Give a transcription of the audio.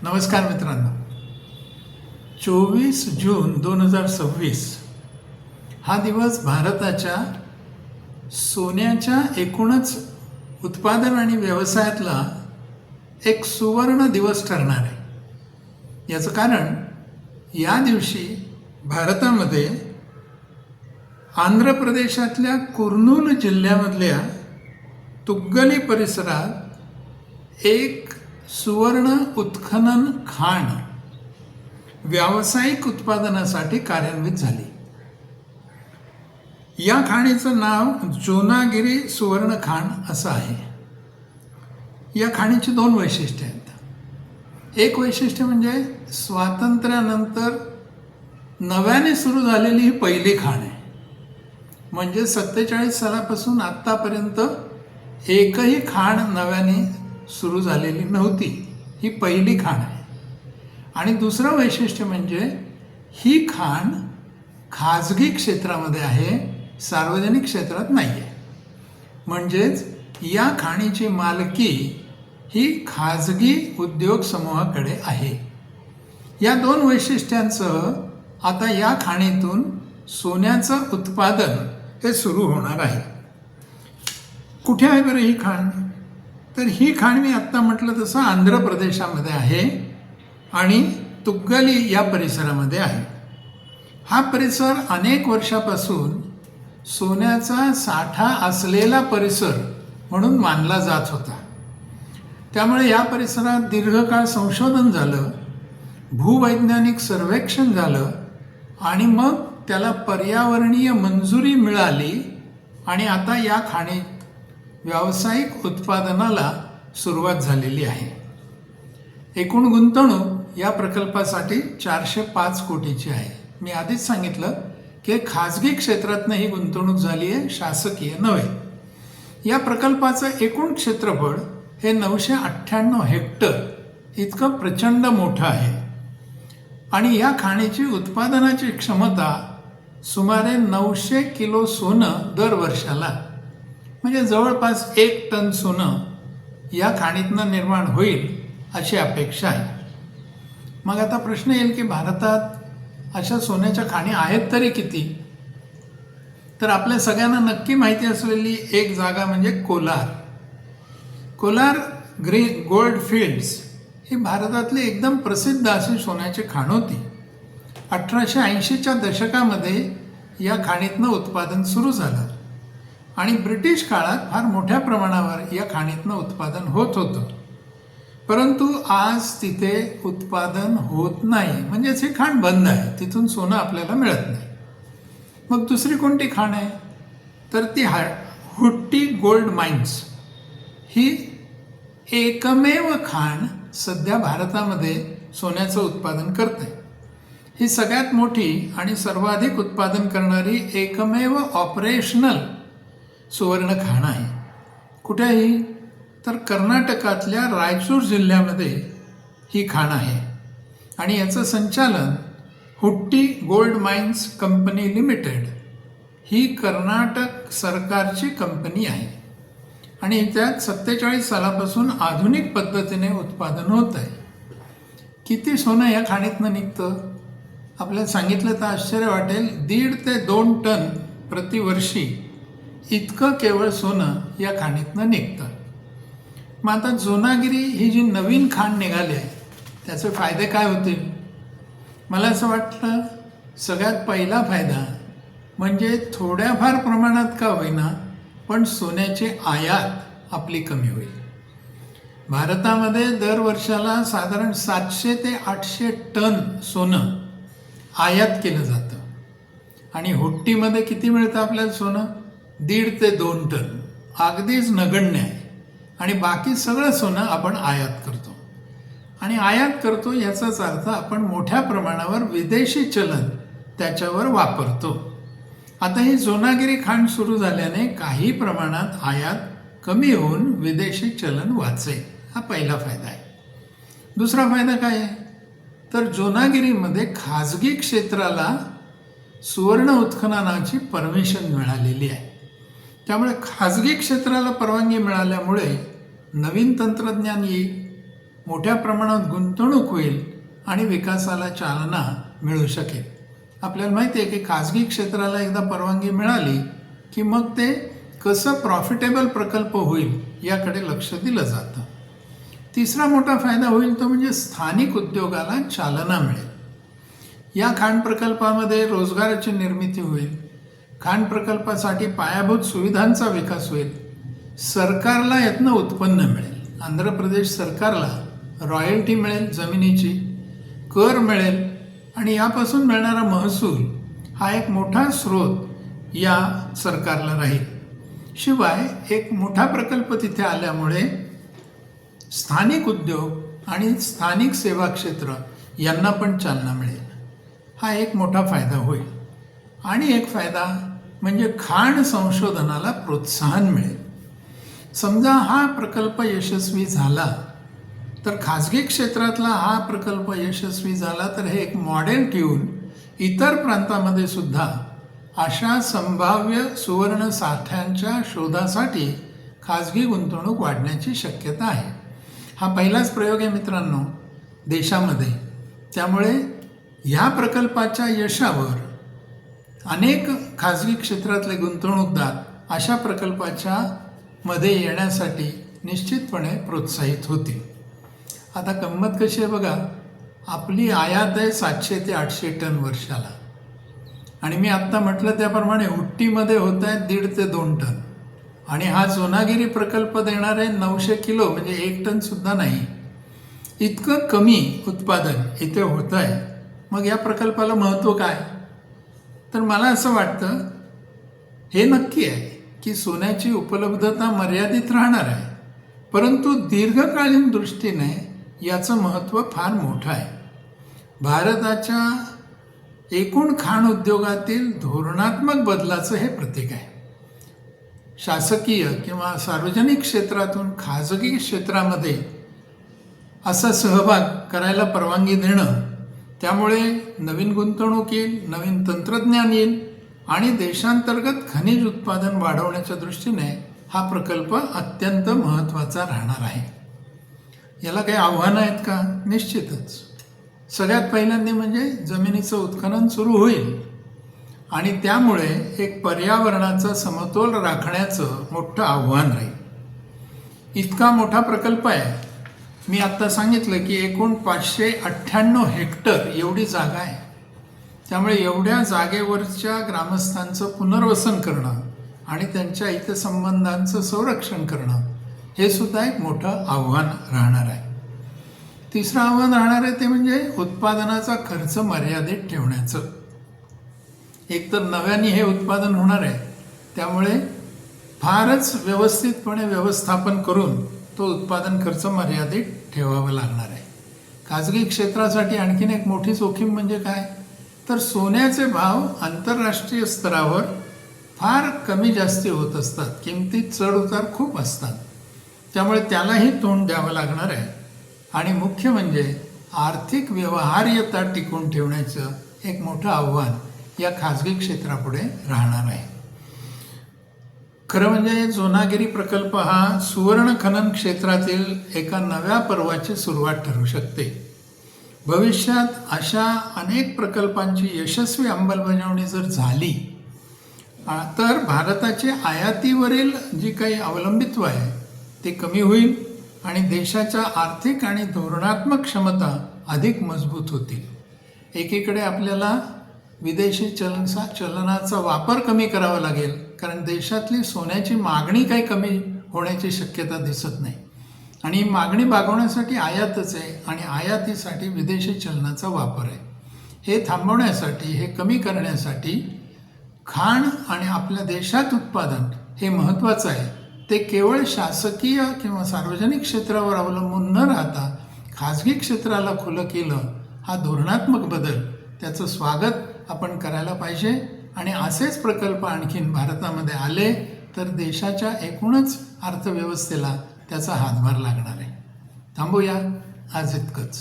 नमस्कार मित्रांनो. 24 जून 2026 हा दिवस भारताच्या सोन्याच्या एकूणच उत्पादन आणि व्यवसायातला एक सुवर्ण दिवस ठरणार आहे. याचं कारण या दिवशी भारतामध्ये आंध्र प्रदेशातल्या कुर्नूल जिल्ह्यामधल्या तुग्गली परिसरात एक सुवर्ण उत्खनन खाण व्यावसायिक उत्पादनासाठी कार्यान्वित झाली. या खाणीचं नाव जोनागिरी सुवर्ण खाण असं आहे. या खाणीची दोन वैशिष्ट्ये आहेत. एक वैशिष्ट्य म्हणजे स्वातंत्र्यानंतर नव्याने सुरू झालेली ही पहिली खाण आहे. म्हणजे 47 सालापासून आत्तापर्यंत एकही खाण नव्याने सुरू झालेली नव्हती. ही पहिली खाण आहे. आणि दुसरं वैशिष्ट्य म्हणजे ही खाण खाजगी क्षेत्रामध्ये आहे, सार्वजनिक क्षेत्रात नाही आहे. म्हणजेच या खाणीची मालकी ही खाजगी उद्योग समूहाकडे आहे. या दोन वैशिष्ट्यांसह आता या खाणीतून सोन्याचं उत्पादन हे सुरू होणार आहे. कुठे आहे बरं ही खाण? तर ही खाण मी आत्ता म्हटलं तसं आंध्र प्रदेशामध्ये आहे आणि तुग्गली या परिसरामध्ये आहे. हा परिसर अनेक वर्षापासून सोन्याचा साठा असलेला परिसर म्हणून मानला जात होता. त्यामुळे या परिसरात दीर्घकाळ संशोधन झालं, भूवैज्ञानिक सर्वेक्षण झालं आणि मग त्याला पर्यावरणीय मंजुरी मिळाली आणि आता या खाणीत व्यावसायिक उत्पादनाला सुरुवात झालेली आहे. एकूण गुंतवणूक या प्रकल्पासाठी 405 कोटीची आहे. मी आधीच सांगितलं की खाजगी क्षेत्रातनं ही गुंतवणूक झाली आहे, शासकीय नव्हे. या प्रकल्पाचं एकूण क्षेत्रफळ हे 998 हेक्टर इतकं प्रचंड मोठं आहे. आणि या खाणीची उत्पादनाची क्षमता सुमारे 900 किलो सोनं दर वर्षाला, म्हणजे जवळपास 1 टन सोनं या खाणीतनं निर्माण होईल अशी अपेक्षा आहे. मग आता प्रश्न येईल की भारतात अशा सोन्याच्या खाणी आहेत तरी किती? तर आपल्या सगळ्यांना नक्की माहिती असलेली एक जागा म्हणजे कोलार. कोलार गोल्ड फील्ड्स ही भारतातली एकदम प्रसिद्ध अशी सोन्याची खाण होती. 1880च्या दशकामध्ये या खाणीतनं उत्पादन सुरू झालं आणि ब्रिटिश काळात फार मोठ्या प्रमाणावर या खाणीतनं उत्पादन होत होतं. परंतु आज तिथे उत्पादन होत नाही, म्हणजेच ही खाण बंद आहे. तिथून सोनं आपल्याला मिळत नाही. मग दुसरी कोणती खाण आहे? तर ती हुट्टी गोल्ड माइन्स ही एकमेव खाण सध्या भारतामध्ये सोन्याचं उत्पादन करते. ही सगळ्यात मोठी आणि सर्वाधिक उत्पादन करणारी एकमेव ऑपरेशनल सुवर्ण खाण आहे. कुठेही? तर कर्नाटकातल्या रायचूर जिल्ह्यामध्ये ही खाण आहे. आणि याचं संचालन Hutti Gold Mines company limited ही कर्नाटक सरकारची कंपनी आहे. आणि त्यात 47 सालापासून आधुनिक पद्धतीने उत्पादन होत आहे. किती सोनं या खाणीतनं निघतं? आपल्याला सांगितलं तर आश्चर्य वाटेल. 1.5 ते 2 टन प्रतिवर्षी इतकं केवळ सोनं या खाणीतनं निघतं. मग आता जोनागिरी ही जी नवीन खाण निघाली आहे त्याचे फायदे काय होतील? मला असं वाटतं सगळ्यात पहिला फायदा म्हणजे थोड्याफार प्रमाणात का होईना पण सोन्याची आयात आपली कमी होईल. भारतामध्ये दर वर्षाला साधारण 700 ते 800 टन सोनं आयात केलं जातं. आणि हुट्टीमध्ये किती मिळतं आपल्याला सोनं? 1.5 ते 2 टन. अगदीच नगण्य आहे. आणि बाकी सगळं सोनं आपण आयात करतो. आणि आयात करतो याचाच अर्थ आपण मोठ्या प्रमाणावर विदेशी चलन त्याच्यावर वापरतो. आता ही जोनागिरी खाण सुरू झाल्याने काही प्रमाणात आयात कमी होऊन विदेशी चलन वाचेल. हा पहिला फायदा आहे. दुसरा फायदा काय आहे? तर जोनागिरीमध्ये खाजगी क्षेत्राला सुवर्ण उत्खननाची परमिशन मिळालेली आहे. त्यामुळे खाजगी क्षेत्राला परवानगी मिळाल्यामुळे नवीन तंत्रज्ञान येईल, मोठ्या प्रमाणात गुंतवणूक होईल आणि विकासाला चालना मिळू शकेल. आपल्याला माहिती आहे की खाजगी क्षेत्राला एकदा परवानगी मिळाली की मग ते कसं प्रॉफिटेबल प्रकल्प होईल याकडे लक्ष दिलं जातं. तिसरा मोठा फायदा होईल तो म्हणजे स्थानिक उद्योगाला चालना मिळेल. या खाण प्रकल्पामध्ये रोजगाराची निर्मिती होईल. खाण प्रकल्पासाठी पायाभूत सुविधांचा विकास होईल. सरकारला यातनं उत्पन्न मिळेल. आंध्र प्रदेश सरकारला रॉयल्टी मिळेल, जमिनीची कर मिळेल आणि यापासून मिळणारा महसूल हा एक मोठा स्रोत या सरकारला राहील. शिवाय एक मोठा प्रकल्प तिथे आल्यामुळे स्थानिक उद्योग आणि स्थानिक सेवा क्षेत्र यांना पण चालना मिळेल. हा एक मोठा फायदा होईल. आणि एक फायदा म्हणजे खाण संशोधनाला प्रोत्साहन मिळेल. समजा हा प्रकल्प यशस्वी झाला तर खाजगी क्षेत्रातला हा प्रकल्प यशस्वी झाला तर हे एक मॉडेल ठेवून इतर प्रांतामध्ये सुद्धा अशा संभाव्य सुवर्ण साठ्यांच्या शोधासाठी खाजगी गुंतवणूक वाढण्याची शक्यता आहे. हा पहिलाच प्रयोग आहे मित्रांनो देशामध्ये. त्यामुळे ह्या प्रकल्पाच्या यशावर अनेक खाजगी क्षेत्रातले गुंतवणूकदार अशा प्रकल्पाच्या मध्ये येण्यासाठी निश्चितपणे प्रोत्साहित होतील. आता गंमत कशी आहे बघा, आपली आयात आहे 700 ते 800 टन वर्षाला आणि मी आत्ता म्हटलं त्याप्रमाणे उट्टीमध्ये होत आहेत 1.5 ते 2 टन आणि हा सोनागिरी प्रकल्प देणार आहे 900 किलो म्हणजे 1 टनसुद्धा नाही. इतकं कमी उत्पादन इथे होत आहे. मग या प्रकल्पाला महत्त्व काय? तर मला असं वाटतं हे नक्की आहे की सोन्याची उपलब्धता मर्यादित राहणार आहे, परंतु दीर्घकालीन दृष्टीने याचं महत्त्व फार मोठं आहे. भारताच्या एकूण खाण उद्योगातील धोरणात्मक बदलाचं हे प्रतीक आहे. शासकीय किंवा सार्वजनिक क्षेत्रातून खाजगी क्षेत्रामध्ये असा सहभाग करायला परवानगी देणं, त्यामुळे नवीन गुंतवणूक येईल, नवीन तंत्रज्ञान येईल आणि देशांतर्गत खनिज उत्पादन वाढवण्याच्या दृष्टीने हा प्रकल्प अत्यंत महत्त्वाचा राहणार आहे. याला काही आव्हानं आहेत का? निश्चितच. सगळ्यात पहिल्यांदा म्हणजे जमिनीचं उत्खनन सुरू होईल आणि त्यामुळे एक पर्यावरणाचा समतोल राखण्याचं मोठं आव्हान राहील. इतका मोठा प्रकल्प आहे. मी आत्ता सांगितलं की एकूण 598 हेक्टर एवढी जागा आहे. त्यामुळे एवढ्या जागेवरच्या ग्रामस्थांचं पुनर्वसन करणं आणि त्यांच्या हितसंबंधांचं संरक्षण करणं हे सुद्धा एक मोठं आव्हान राहणार आहे. तिसरं आव्हान राहणार आहे ते म्हणजे उत्पादनाचा खर्च मर्यादित ठेवण्याचं. एकतर नव्याने हे उत्पादन होणार आहे, त्यामुळे फारच व्यवस्थितपणे व्यवस्थापन करून तो उत्पादन खर्च मर्यादित ठेवावा लागणार आहे. खाजगी क्षेत्रासाठी आणखीन एक मोठी जोखीम म्हणजे काय, तर सोन्याचे भाव आंतरराष्ट्रीय स्तरावर फार कमी जास्ती होत असतात. किमतीत चढ उतार खूप असतात. त्यामुळे त्यालाही तोंड द्यावं लागणार आहे. आणि मुख्य म्हणजे आर्थिक व्यवहार्यता टिकवून ठेवण्याचं एक मोठं आव्हान या खाजगी क्षेत्रापुढे राहणार आहे. खरं म्हणजे सोनागिरी प्रकल्प हा सुवर्ण खनन क्षेत्रातील एका नव्या पर्वाची सुरुवात ठरू शकते. भविष्यात अशा अनेक प्रकल्पांची यशस्वी अंमलबजावणी जर झाली तर भारताची आयातीवरील जी काही अवलंबित्व आहे ते कमी होईल आणि देशाच्या आर्थिक आणि धोरणात्मक क्षमता अधिक मजबूत होतील. एकीकडे आपल्याला विदेशी चलनाचा वापर कमी करावा लागेल, कारण देशातली सोन्याची मागणी काही कमी होण्याची शक्यता दिसत नाही आणि ही मागणी भागवण्यासाठी आयातच आहे आणि आयातीसाठी विदेशी चलनाचा वापर आहे. हे थांबवण्यासाठी, हे कमी करण्यासाठी खाण आणि आपल्या देशात उत्पादन हे महत्त्वाचं आहे. ते केवळ शासकीय किंवा सार्वजनिक क्षेत्रावर अवलंबून न राहता खाजगी क्षेत्राला खुलं केलं, हा धोरणात्मक बदल, त्याचं स्वागत आपण करायला पाहिजे. आणि असेच प्रकल्प आणखीन भारतामध्ये आले तर देशाच्या एकूणच अर्थव्यवस्थेला त्याचा हातभार लागणार आहे. थांबूया आज इतकंच.